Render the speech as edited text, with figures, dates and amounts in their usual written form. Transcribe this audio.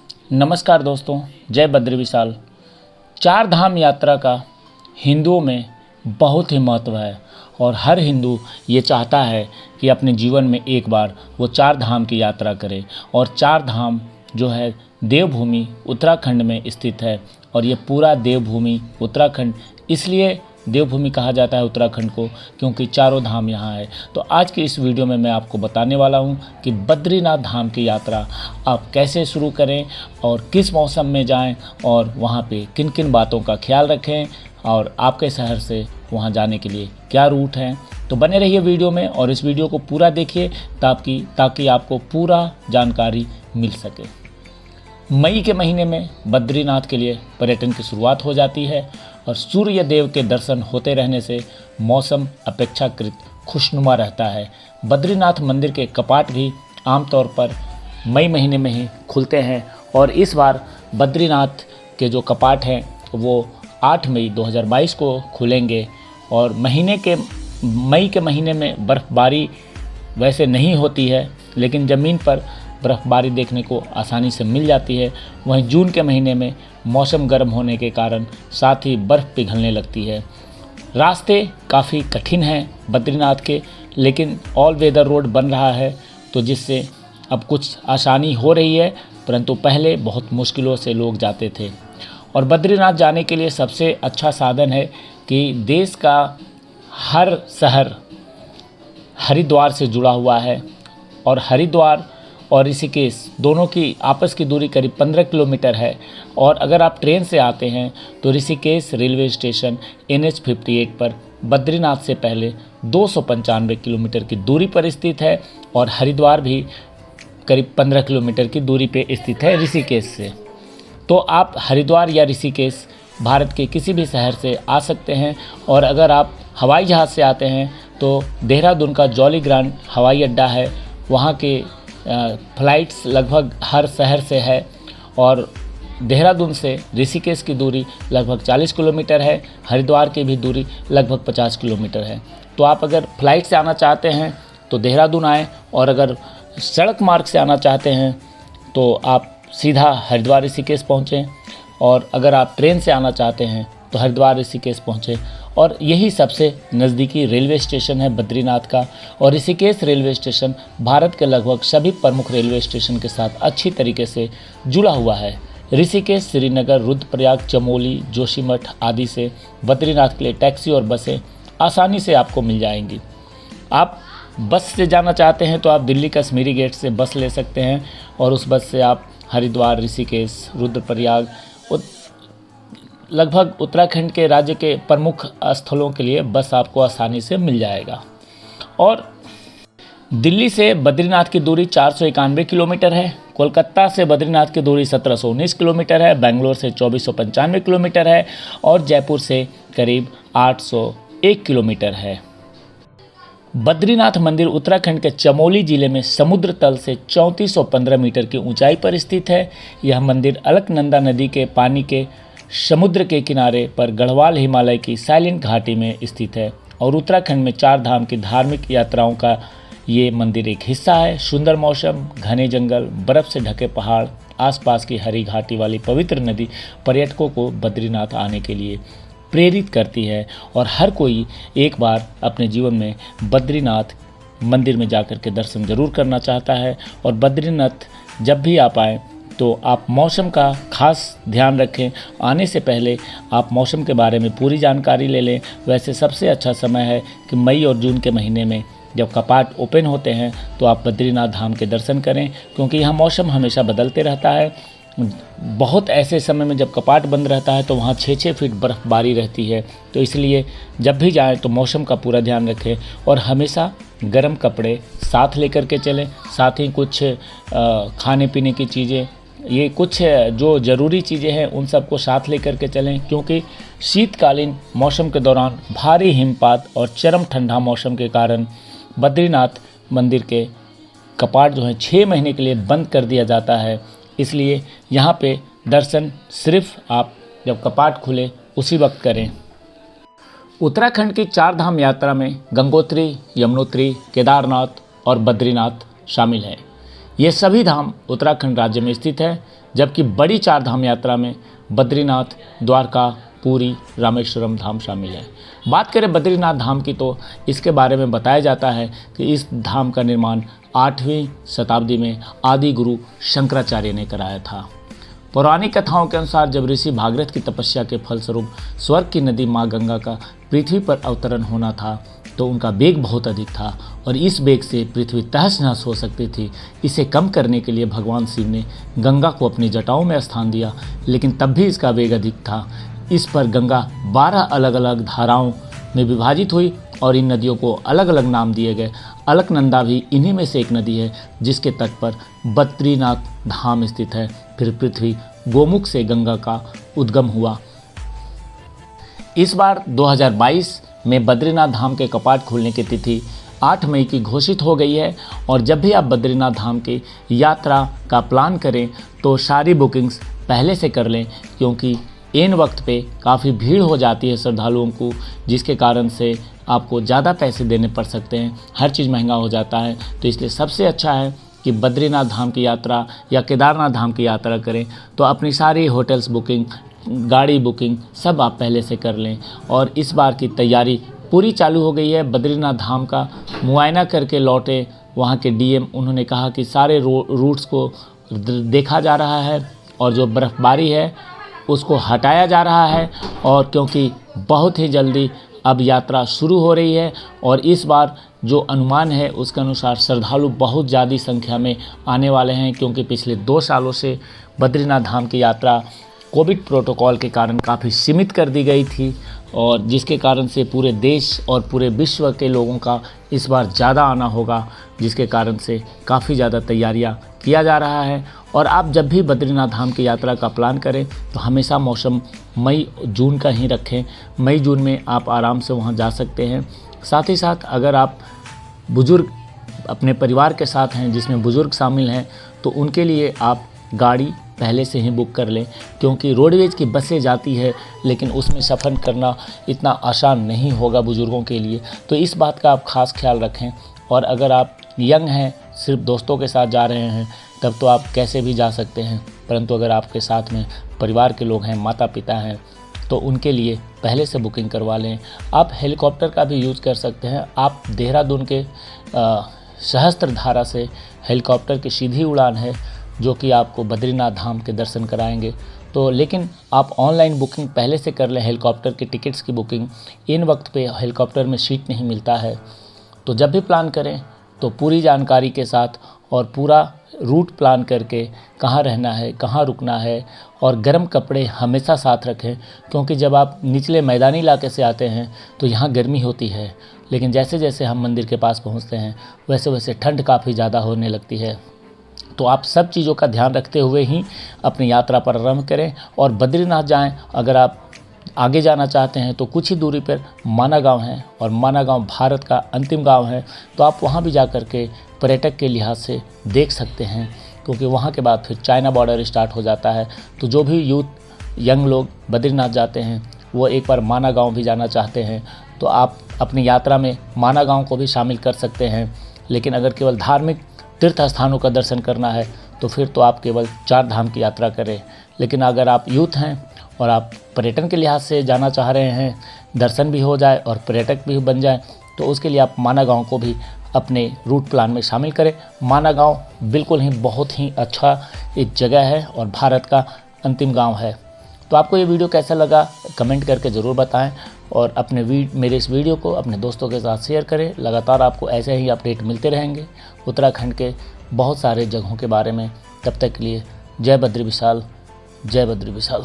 नमस्कार दोस्तों, जय बद्री विशाल। चार धाम यात्रा का हिंदुओं में बहुत ही महत्व है और हर हिंदू ये चाहता है कि अपने जीवन में एक बार वो चार धाम की यात्रा करे। और चार धाम जो है देवभूमि उत्तराखंड में स्थित है और ये पूरा देवभूमि उत्तराखंड इसलिए देवभूमि कहा जाता है उत्तराखंड को क्योंकि चारों धाम यहाँ है। तो आज की इस वीडियो में मैं आपको बताने वाला हूँ कि बद्रीनाथ धाम की यात्रा आप कैसे शुरू करें और किस मौसम में जाएं और वहाँ पे किन किन बातों का ख्याल रखें और आपके शहर से वहाँ जाने के लिए क्या रूट हैं। तो बने रहिए वीडियो में और इस वीडियो को पूरा देखिए ताकि आपको पूरा जानकारी मिल सके। मई के महीने में बद्रीनाथ के लिए पर्यटन की शुरुआत हो जाती है और सूर्य देव के दर्शन होते रहने से मौसम अपेक्षाकृत खुशनुमा रहता है। बद्रीनाथ मंदिर के कपाट भी आमतौर पर मई महीने में ही खुलते हैं और इस बार बद्रीनाथ के जो कपाट हैं वो 8 मई 2022 को खुलेंगे। और मई के महीने में बर्फ़बारी वैसे नहीं होती है लेकिन ज़मीन पर बर्फ़बारी देखने को आसानी से मिल जाती है। वहीं जून के महीने में मौसम गर्म होने के कारण साथ ही बर्फ़ पिघलने लगती है। रास्ते काफ़ी कठिन हैं बद्रीनाथ के, लेकिन ऑल वेदर रोड बन रहा है तो जिससे अब कुछ आसानी हो रही है, परंतु पहले बहुत मुश्किलों से लोग जाते थे। और बद्रीनाथ जाने के लिए सबसे अच्छा साधन है कि देश का हर शहर हरिद्वार से जुड़ा हुआ है और हरिद्वार और ऋषिकेश दोनों की आपस की दूरी करीब 15 किलोमीटर है। और अगर आप ट्रेन से आते हैं तो ऋषिकेश रेलवे स्टेशन NH 58 पर बद्रीनाथ से पहले 295 किलोमीटर की दूरी पर स्थित है और हरिद्वार भी करीब 15 किलोमीटर की दूरी पर स्थित है ऋषिकेश से। तो आप हरिद्वार या ऋषिकेश भारत के किसी भी शहर से आ सकते हैं। और अगर आप हवाई जहाज़ से आते हैं तो देहरादून का जॉली ग्रांट हवाई अड्डा है, वहाँ के फ़्लाइट्स लगभग हर शहर से है। और देहरादून से ऋषिकेश की दूरी लगभग 40 किलोमीटर है, हरिद्वार की भी दूरी लगभग 50 किलोमीटर है। तो आप अगर फ़्लाइट से आना चाहते हैं तो देहरादून आएँ और अगर सड़क मार्ग से आना चाहते हैं तो आप सीधा हरिद्वार ऋषिकेश पहुँचें। और अगर आप ट्रेन से आना चाहते हैं तो हरिद्वार ऋषिकेश पहुँचें। और यही सबसे नज़दीकी रेलवे स्टेशन है बद्रीनाथ का। और ऋषिकेश रेलवे स्टेशन भारत के लगभग सभी प्रमुख रेलवे स्टेशन के साथ अच्छी तरीके से जुड़ा हुआ है। ऋषिकेश, श्रीनगर, रुद्रप्रयाग, चमोली, जोशीमठ आदि से बद्रीनाथ के लिए टैक्सी और बसें आसानी से आपको मिल जाएंगी। आप बस से जाना चाहते हैं तो आप दिल्ली कश्मीरी गेट से बस ले सकते हैं और उस बस से आप हरिद्वार, ऋषिकेश, रुद्रप्रयाग लगभग उत्तराखंड के राज्य के प्रमुख स्थलों के लिए बस आपको आसानी से मिल जाएगा। और दिल्ली से बद्रीनाथ की दूरी 491 किलोमीटर है, कोलकाता से बद्रीनाथ की दूरी 1719 किलोमीटर है, बेंगलोर से 2495 किलोमीटर है और जयपुर से करीब 801 किलोमीटर है। बद्रीनाथ मंदिर उत्तराखंड के चमोली जिले में समुद्र तल से 3415 मीटर की ऊंचाई पर स्थित है। यह मंदिर अलकनंदा नदी के पानी के समुद्र के किनारे पर गढ़वाल हिमालय की साइलेंट घाटी में स्थित है और उत्तराखंड में चार धाम की धार्मिक यात्राओं का ये मंदिर एक हिस्सा है। सुंदर मौसम, घने जंगल, बर्फ़ से ढके पहाड़, आसपास की हरी घाटी वाली पवित्र नदी पर्यटकों को बद्रीनाथ आने के लिए प्रेरित करती है। और हर कोई एक बार अपने जीवन में बद्रीनाथ मंदिर में जाकर के दर्शन ज़रूर करना चाहता है। और बद्रीनाथ जब भी आप आएँ तो आप मौसम का खास ध्यान रखें। आने से पहले आप मौसम के बारे में पूरी जानकारी ले लें। वैसे सबसे अच्छा समय है कि मई और जून के महीने में जब कपाट ओपन होते हैं तो आप बद्रीनाथ धाम के दर्शन करें क्योंकि यहाँ मौसम हमेशा बदलते रहता है। बहुत ऐसे समय में जब कपाट बंद रहता है तो वहाँ 6-6 फीट बर्फ़बारी रहती है। तो इसलिए जब भी जाएं तो मौसम का पूरा ध्यान रखें और हमेशा गर्म कपड़े साथ लेकर के चलें। साथ ही कुछ खाने पीने की चीज़ें, ये कुछ जो ज़रूरी चीज़ें हैं उन सबको साथ लेकर के चलें क्योंकि शीतकालीन मौसम के दौरान भारी हिमपात और चरम ठंडा मौसम के कारण बद्रीनाथ मंदिर के कपाट जो हैं 6 महीने के लिए बंद कर दिया जाता है। इसलिए यहाँ पे दर्शन सिर्फ आप जब कपाट खुले उसी वक्त करें। उत्तराखंड की चार धाम यात्रा में गंगोत्री, यमुनोत्री, केदारनाथ और बद्रीनाथ शामिल है। ये सभी धाम उत्तराखंड राज्य में स्थित है, जबकि बड़ी 4 धाम यात्रा में बद्रीनाथ, द्वारका, पुरी, रामेश्वरम धाम शामिल है। बात करें बद्रीनाथ धाम की तो इसके बारे में बताया जाता है कि इस धाम का निर्माण 8वीं शताब्दी में आदि गुरु शंकराचार्य ने कराया था। पौराणिक कथाओं के अनुसार जब ऋषि भागीरथ की तपस्या के फलस्वरूप स्वर्ग की नदी माँ गंगा का पृथ्वी पर अवतरण होना था तो उनका वेग बहुत अधिक था और इस वेग से पृथ्वी तहस नहस हो सकती थी। इसे कम करने के लिए भगवान शिव ने गंगा को अपनी जटाओं में स्थान दिया, लेकिन तब भी इसका वेग अधिक था। इस पर गंगा 12 अलग अलग धाराओं में विभाजित हुई और इन नदियों को अलग अलग नाम दिए गए। अलकनंदा भी इन्हीं में से एक नदी है जिसके तट पर बद्रीनाथ धाम स्थित है। फिर पृथ्वी गोमुख से गंगा का उद्गम हुआ। इस बार 2022 में बद्रीनाथ धाम के कपाट खोलने की तिथि 8 मई की घोषित हो गई है और जब भी आप बद्रीनाथ धाम की यात्रा का प्लान करें तो सारी बुकिंग्स पहले से कर लें, क्योंकि इन वक्त पे काफ़ी भीड़ हो जाती है श्रद्धालुओं को, जिसके कारण से आपको ज़्यादा पैसे देने पड़ सकते हैं, हर चीज़ महंगा हो जाता है। तो इसलिए सबसे अच्छा है कि बद्रीनाथ धाम की यात्रा या केदारनाथ धाम की यात्रा करें तो अपनी सारी होटल्स बुकिंग, गाड़ी बुकिंग सब आप पहले से कर लें। और इस बार की तैयारी पूरी चालू हो गई है। बद्रीनाथ धाम का मुआयना करके लौटे वहाँ के डीएम, उन्होंने कहा कि सारे रूट्स को देखा जा रहा है और जो बर्फ़बारी है उसको हटाया जा रहा है, और क्योंकि बहुत ही जल्दी अब यात्रा शुरू हो रही है और इस बार जो अनुमान है उसके अनुसार श्रद्धालु बहुत ज़्यादा संख्या में आने वाले हैं, क्योंकि पिछले 2 सालों से बद्रीनाथ धाम की यात्रा कोविड प्रोटोकॉल के कारण काफ़ी सीमित कर दी गई थी और जिसके कारण से पूरे देश और पूरे विश्व के लोगों का इस बार ज़्यादा आना होगा, जिसके कारण से काफ़ी ज़्यादा तैयारियां किया जा रहा है। और आप जब भी बद्रीनाथ धाम की यात्रा का प्लान करें तो हमेशा मौसम मई जून का ही रखें। मई जून में आप आराम से वहां जा सकते हैं। साथ ही साथ अगर आप बुज़ुर्ग अपने परिवार के साथ हैं जिसमें बुज़ुर्ग शामिल हैं तो उनके लिए आप गाड़ी पहले से ही बुक कर लें, क्योंकि रोडवेज की बसें जाती है लेकिन उसमें सफ़र करना इतना आसान नहीं होगा बुज़ुर्गों के लिए। तो इस बात का आप ख़ास ख्याल रखें। और अगर आप यंग हैं, सिर्फ दोस्तों के साथ जा रहे हैं, तब तो आप कैसे भी जा सकते हैं, परंतु अगर आपके साथ में परिवार के लोग हैं, माता पिता हैं, तो उनके लिए पहले से बुकिंग करवा लें। आप हेलीकॉप्टर का भी यूज़ कर सकते हैं। आप देहरादून के सहस्त्रधारा से हेलीकॉप्टर की सीधी उड़ान है जो कि आपको बद्रीनाथ धाम के दर्शन कराएंगे। तो लेकिन आप ऑनलाइन बुकिंग पहले से कर लें, हेलीकॉप्टर की टिकट्स की बुकिंग। इन वक्त पे हेलीकॉप्टर में सीट नहीं मिलता है। तो जब भी प्लान करें तो पूरी जानकारी के साथ और पूरा रूट प्लान करके कहाँ रहना है, कहाँ रुकना है, और गर्म कपड़े हमेशा साथ रखें, क्योंकि जब आप निचले मैदानी इलाके से आते हैं तो यहाँ गर्मी होती है, लेकिन जैसे जैसे हम मंदिर के पास पहुँचते हैं वैसे वैसे ठंड काफ़ी ज़्यादा होने लगती है। तो आप सब चीज़ों का ध्यान रखते हुए ही अपनी यात्रा पर आरंभ करें और बद्रीनाथ जाएं। अगर आप आगे जाना चाहते हैं तो कुछ ही दूरी पर माना गाँव है और माना गाँव भारत का अंतिम गाँव है, तो आप वहाँ भी जा कर के पर्यटक के लिहाज से देख सकते हैं, क्योंकि वहाँ के बाद फिर चाइना बॉर्डर स्टार्ट हो जाता है। तो जो भी यूथ यंग लोग बद्रीनाथ जाते हैं वो एक बार माना गाँव भी जाना चाहते हैं तो आप अपनी यात्रा में माना गाँव को भी शामिल कर सकते हैं। लेकिन अगर केवल धार्मिक तीर्थ स्थानों का दर्शन करना है तो फिर तो आप केवल 4 धाम की यात्रा करें। लेकिन अगर आप यूथ हैं और आप पर्यटन के लिहाज से जाना चाह रहे हैं, दर्शन भी हो जाए और पर्यटक भी बन जाए, तो उसके लिए आप माना गाँव को भी अपने रूट प्लान में शामिल करें। माना गाँव बिल्कुल ही बहुत ही अच्छा एक जगह है और भारत का अंतिम गाँव है। तो आपको ये वीडियो कैसा लगा कमेंट करके ज़रूर बताएं और मेरे इस वीडियो को अपने दोस्तों के साथ शेयर करें। लगातार आपको ऐसे ही अपडेट मिलते रहेंगे उत्तराखंड के बहुत सारे जगहों के बारे में। तब तक के लिए जय बद्री विशाल, जय बद्री विशाल।